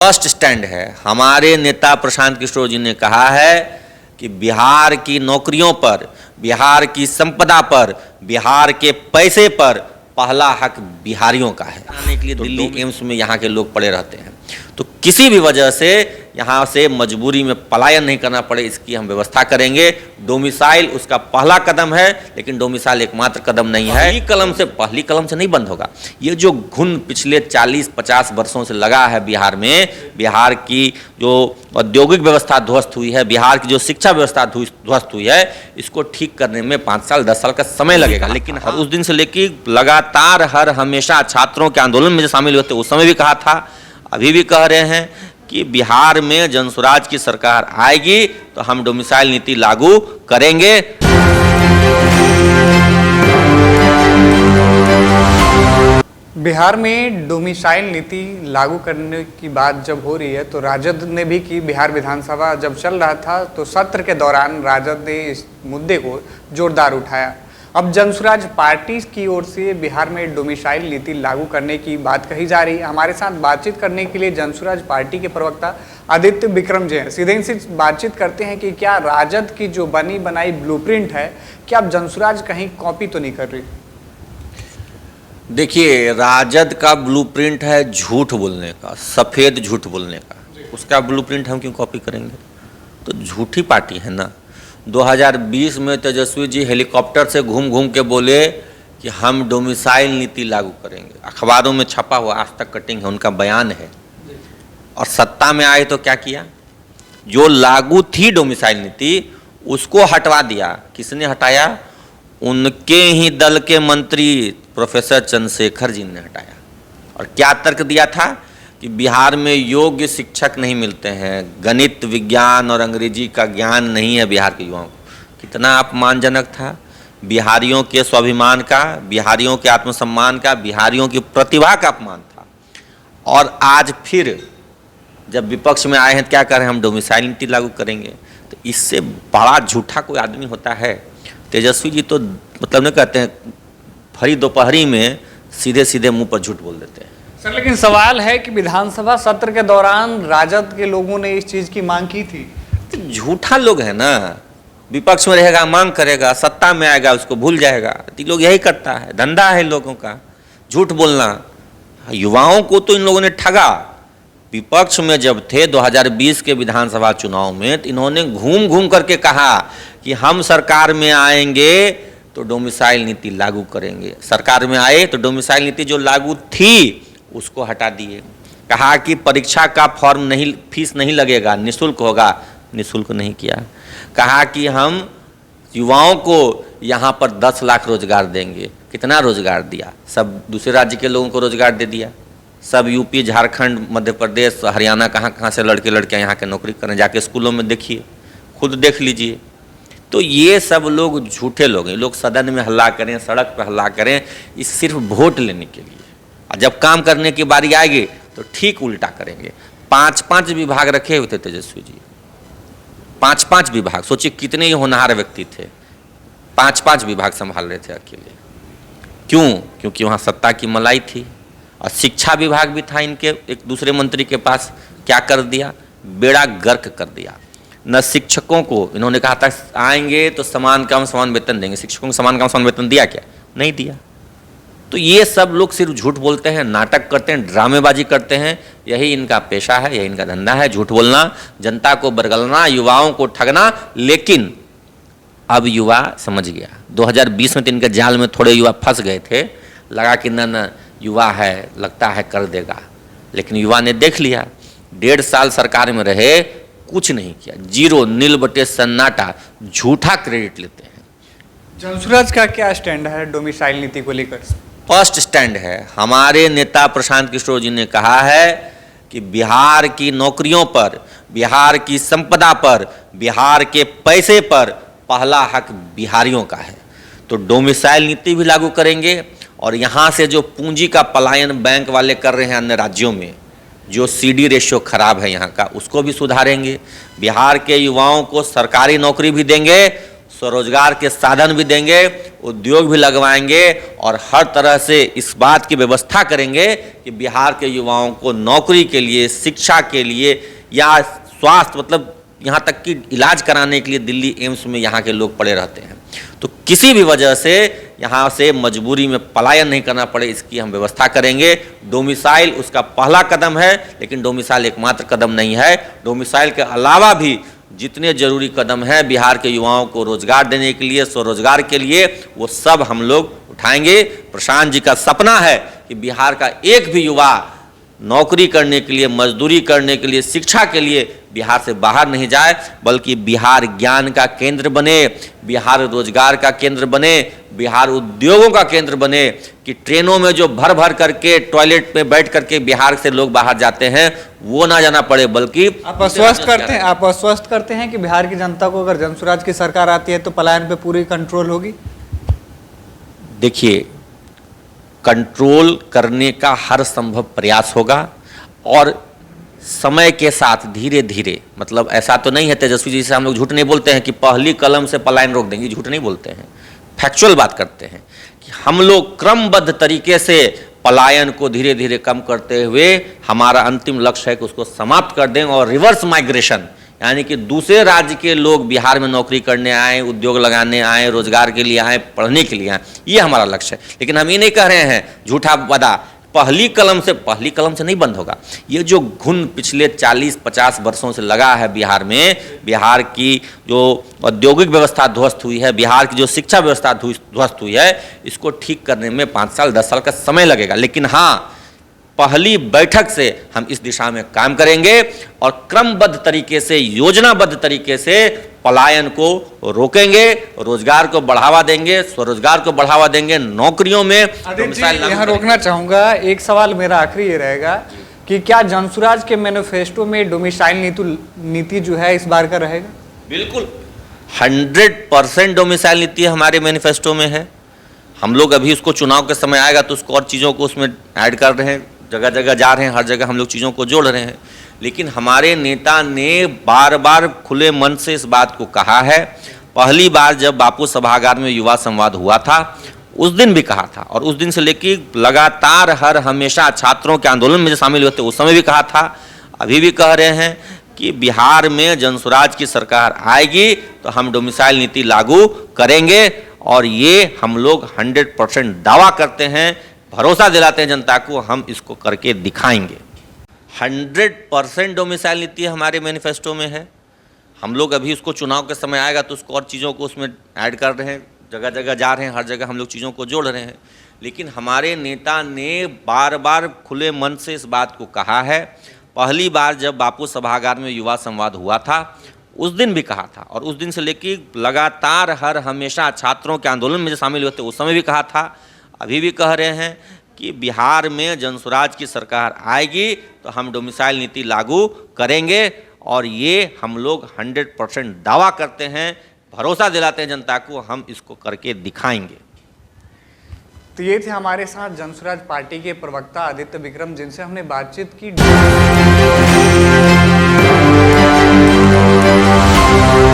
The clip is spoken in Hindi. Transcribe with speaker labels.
Speaker 1: फर्स्ट स्टैंड है। हमारे नेता प्रशांत किशोर जी ने कहा है कि बिहार की नौकरियों पर, बिहार की संपदा पर, बिहार के पैसे पर पहला हक बिहारियों का है। आने के लिए दिल्ली एम्स में यहाँ के लोग पड़े रहते हैं, तो किसी भी वजह से यहाँ से मजबूरी में पलायन नहीं करना पड़े, इसकी हम व्यवस्था करेंगे। डोमिसाइल उसका पहला कदम है, लेकिन डोमिसाइल एकमात्र कदम नहीं है। पहली कलम से नहीं बंद होगा। ये जो घुन पिछले 40-50 वर्षों से लगा है बिहार में, बिहार की जो औद्योगिक व्यवस्था ध्वस्त हुई है, बिहार की जो शिक्षा व्यवस्था ध्वस्त हुई है, इसको ठीक करने में 5 साल 10 साल का समय लगेगा। लेकिन उस दिन से लेकर लगातार हमेशा छात्रों के आंदोलन में जो शामिल हुए थे, उस समय भी कहा था, अभी भी कह रहे हैं कि बिहार में जनसुराज की सरकार आएगी तो हम डोमिसाइल नीति लागू करेंगे।
Speaker 2: बिहार में डोमिसाइल नीति लागू करने की बात जब हो रही है तो राजद ने भी की। बिहार विधानसभा जब चल रहा था तो सत्र के दौरान राजद ने इस मुद्दे को जोरदार उठाया। अब जनसुराज पार्टी की ओर से बिहार में डोमिसाइल नीति लागू करने की बात कही जा रही है। हमारे साथ बातचीत करने के लिए जनसुराज पार्टी के प्रवक्ता आदित्य विक्रम जी हैं। सीधे से बातचीत करते हैं कि क्या राजद की जो बनी बनाई ब्लूप्रिंट है, क्या अब जनसुराज कहीं कॉपी तो नहीं कर रही?
Speaker 1: देखिए, राजद का ब्लूप्रिंट है झूठ बोलने का, सफ़ेद झूठ बोलने का। उसका ब्लूप्रिंट हम क्यों कॉपी करेंगे? तो झूठी पार्टी है ना। 2020 में तेजस्वी जी हेलीकॉप्टर से घूम घूम के बोले कि हम डोमिसाइल नीति लागू करेंगे। अखबारों में छपा हुआ आज तक कटिंग है, उनका बयान है। और सत्ता में आए तो क्या किया? जो लागू थी डोमिसाइल नीति उसको हटवा दिया। किसने हटाया? उनके ही दल के मंत्री प्रोफेसर चंद्रशेखर जी ने हटाया। और क्या तर्क दिया था कि बिहार में योग्य शिक्षक नहीं मिलते हैं, गणित, विज्ञान और अंग्रेजी का ज्ञान नहीं है बिहार के युवाओं को। कितना अपमानजनक था बिहारियों के स्वाभिमान का, बिहारियों के आत्मसम्मान का, बिहारियों की प्रतिभा का अपमान था। और आज फिर जब विपक्ष में आए हैं क्या कर रहे हैं? हम डोमिसाइल नीति लागू करेंगे। तो इससे बड़ा झूठा कोई आदमी होता है? तेजस्वी जी तो मतलब नहीं कहते हैं, भरी दोपहरी में सीधे सीधे मुंह पर झूठ बोल देते हैं।
Speaker 2: सर, लेकिन सवाल है कि विधानसभा सत्र के दौरान राजद के लोगों ने इस चीज की मांग की थी।
Speaker 1: तो झूठा लोग है ना, विपक्ष में रहेगा, मांग करेगा, सत्ता में आएगा उसको भूल जाएगा। तो लोग यही करता है, धंधा है लोगों का झूठ बोलना। युवाओं को तो इन लोगों ने ठगा। विपक्ष में जब थे 2020 के विधानसभा चुनाव में, तो इन्होंने घूम घूम करके कहा कि हम सरकार में आएंगे तो डोमिसाइल नीति लागू करेंगे। सरकार में आए तो डोमिसाइल नीति जो लागू थी उसको हटा दिए। कहा कि परीक्षा का फॉर्म नहीं, फीस नहीं लगेगा, निःशुल्क होगा, निःशुल्क नहीं किया। कहा कि हम युवाओं को यहाँ पर 10 लाख रोजगार देंगे। कितना रोजगार दिया? सब दूसरे राज्य के लोगों को रोजगार दे दिया। सब यूपी, झारखंड, मध्य प्रदेश, हरियाणा, कहाँ कहाँ से लड़कियाँ यहाँ के नौकरी करें। जाके स्कूलों में देखिए, खुद देख लीजिए। तो ये सब लोग झूठे लोग हैं। लोग सदन में हल्ला करें, सड़क पर हल्ला करें, इस सिर्फ वोट लेने के लिए। और जब काम करने की बारी आएगी तो ठीक उल्टा करेंगे। 5-5 विभाग रखे हुए थे तेजस्वी जी, 5-5 विभाग। सोचिए कितने ही होनहार व्यक्ति थे, 5-5 विभाग संभाल रहे थे अकेले। क्यों? क्योंकि वहाँ सत्ता की मलाई थी। और शिक्षा विभाग भी था इनके एक दूसरे मंत्री के पास। क्या कर दिया? बेड़ा गर्क कर दिया। न शिक्षकों को इन्होंने कहा था आएंगे तो समान काम समान वेतन देंगे। शिक्षकों को समान काम समान वेतन दिया क्या? नहीं दिया। तो ये सब लोग सिर्फ झूठ बोलते हैं, नाटक करते हैं, ड्रामेबाजी करते हैं। यही इनका पेशा है, यही इनका धंधा है, झूठ बोलना, जनता को बरगलना, युवाओं को ठगना। लेकिन अब युवा समझ गया। 2020 में तो इनके जाल में थोड़े युवा फंस गए थे, लगा कि न युवा है, लगता है कर देगा। लेकिन युवा ने देख लिया, 1.5 साल सरकार में रहे, कुछ नहीं किया, जीरो, नील बटे सन्नाटा, झूठा क्रेडिट लेते हैं।
Speaker 2: जनसुराज का क्या स्टैंड है डोमिसाइल नीति को लेकर?
Speaker 1: फर्स्ट स्टैंड है। हमारे नेता प्रशांत किशोर जी ने कहा है कि बिहार की नौकरियों पर, बिहार की संपदा पर, बिहार के पैसे पर पहला हक बिहारियों का है। तो डोमिसाइल नीति भी लागू करेंगे। और यहाँ से जो पूंजी का पलायन बैंक वाले कर रहे हैं अन्य राज्यों में, जो CD रेशियो खराब है यहाँ का, उसको भी सुधारेंगे। बिहार के युवाओं को सरकारी नौकरी भी देंगे, स्वरोजगार के साधन भी देंगे, उद्योग भी लगवाएंगे और हर तरह से इस बात की व्यवस्था करेंगे कि बिहार के युवाओं को नौकरी के लिए, शिक्षा के लिए या स्वास्थ्य, मतलब यहाँ तक कि इलाज कराने के लिए दिल्ली एम्स में यहाँ के लोग पड़े रहते हैं। तो किसी भी वजह से यहाँ से मजबूरी में पलायन नहीं करना पड़े, इसकी हम व्यवस्था करेंगे। डोमिसाइल उसका पहला कदम है, लेकिन डोमिसाइल एकमात्र कदम नहीं है। डोमिसाइल के अलावा भी जितने जरूरी कदम हैं बिहार के युवाओं को रोजगार देने के लिए, स्वरोजगार के लिए, वो सब हम लोग उठाएंगे। प्रशांत जी का सपना है कि बिहार का एक भी युवा नौकरी करने के लिए, मजदूरी करने के लिए, शिक्षा के लिए बिहार से बाहर नहीं जाए, बल्कि बिहार ज्ञान का केंद्र बने, बिहार रोजगार का केंद्र बने, बिहार उद्योगों का केंद्र बने। कि ट्रेनों में जो भर भर करके टॉयलेट में बैठ करके बिहार से लोग बाहर जाते हैं वो ना जाना पड़े, बल्कि
Speaker 2: आप आश्वस्त करते हैं कि बिहार की जनता को अगर जनसुराज की सरकार आती है तो पलायन पे पूरी कंट्रोल होगी।
Speaker 1: देखिए, कंट्रोल करने का हर संभव प्रयास होगा और समय के साथ धीरे धीरे, मतलब ऐसा तो नहीं है तेजस्वी जी से हम लोग झूठ नहीं बोलते हैं कि पहली कलम से पलायन रोक देंगे, झूठ नहीं बोलते हैं, फैक्चुअल बात करते हैं कि हम लोग क्रमबद्ध तरीके से पलायन को धीरे धीरे कम करते हुए हमारा अंतिम लक्ष्य है कि उसको समाप्त कर दें और रिवर्स माइग्रेशन, यानी कि दूसरे राज्य के लोग बिहार में नौकरी करने आए, उद्योग लगाने आए, रोजगार के लिए आए, पढ़ने के लिए आए, ये हमारा लक्ष्य है। लेकिन हम ये नहीं कह रहे हैं झूठा वादा पहली कलम से नहीं बंद होगा। ये जो घुन पिछले 40-50 वर्षों से लगा है बिहार में, बिहार की जो औद्योगिक व्यवस्था ध्वस्त हुई है, बिहार की जो शिक्षा व्यवस्था ध्वस्त हुई है, इसको ठीक करने में 5 साल 10 साल का समय लगेगा। लेकिन हाँ, पहली बैठक से हम इस दिशा में काम करेंगे और क्रमबद्ध तरीके से, योजनाबद्ध तरीके से पलायन को रोकेंगे, रोजगार को बढ़ावा देंगे, स्वरोजगार को बढ़ावा देंगे, नौकरियों में।
Speaker 2: यहाँ रोकना चाहूंगा, एक सवाल मेरा आखिरी ये रहेगा कि क्या जनसुराज के मैनिफेस्टो में डोमिसाइल नीति जो है इस बार का रहेगा?
Speaker 1: बिल्कुल 100% डोमिसाइल नीति हमारे मैनिफेस्टो में है। हम लोग अभी उसको चुनाव के समय आएगा तो उसको और चीज़ों को उसमें ऐड कर रहे हैं, जगह जगह जा रहे हैं, हर जगह हम लोग चीज़ों को जोड़ रहे हैं। लेकिन हमारे नेता ने बार बार खुले मन से इस बात को कहा है। पहली बार जब बापू सभागार में युवा संवाद हुआ था उस दिन भी कहा था, और उस दिन से लेकर लगातार हर हमेशा छात्रों के आंदोलन में जो शामिल हुए थे उस समय भी कहा था, अभी भी कह रहे हैं कि बिहार में जनसुराज की सरकार आएगी तो हम डोमिसाइल नीति लागू करेंगे। और ये हम लोग 100% दावा करते हैं, भरोसा दिलाते हैं जनता को, हम इसको करके दिखाएंगे। 100% डोमिसाइल नीति हमारे मैनिफेस्टो में है। हम लोग अभी उसको चुनाव के समय आएगा तो उसको और चीज़ों को उसमें ऐड कर रहे हैं, जगह जगह जा रहे हैं, हर जगह हम लोग चीज़ों को जोड़ रहे हैं। लेकिन हमारे नेता ने बार बार खुले मन से इस बात को कहा है। पहली बार जब बापू सभागार में युवा संवाद हुआ था उस दिन भी कहा था, और उस दिन से लेकर लगातार हर हमेशा छात्रों के आंदोलन में जो शामिल हुए थे उस समय भी कहा था, अभी भी कह रहे हैं कि बिहार में जनसुराज की सरकार आएगी तो हम डोमिसाइल नीति लागू करेंगे। और ये हम लोग 100% दावा करते हैं, भरोसा दिलाते हैं जनता को, हम इसको करके दिखाएंगे।
Speaker 2: तो ये थे हमारे साथ जनसुराज पार्टी के प्रवक्ता आदित्य विक्रम, जिनसे हमने बातचीत की।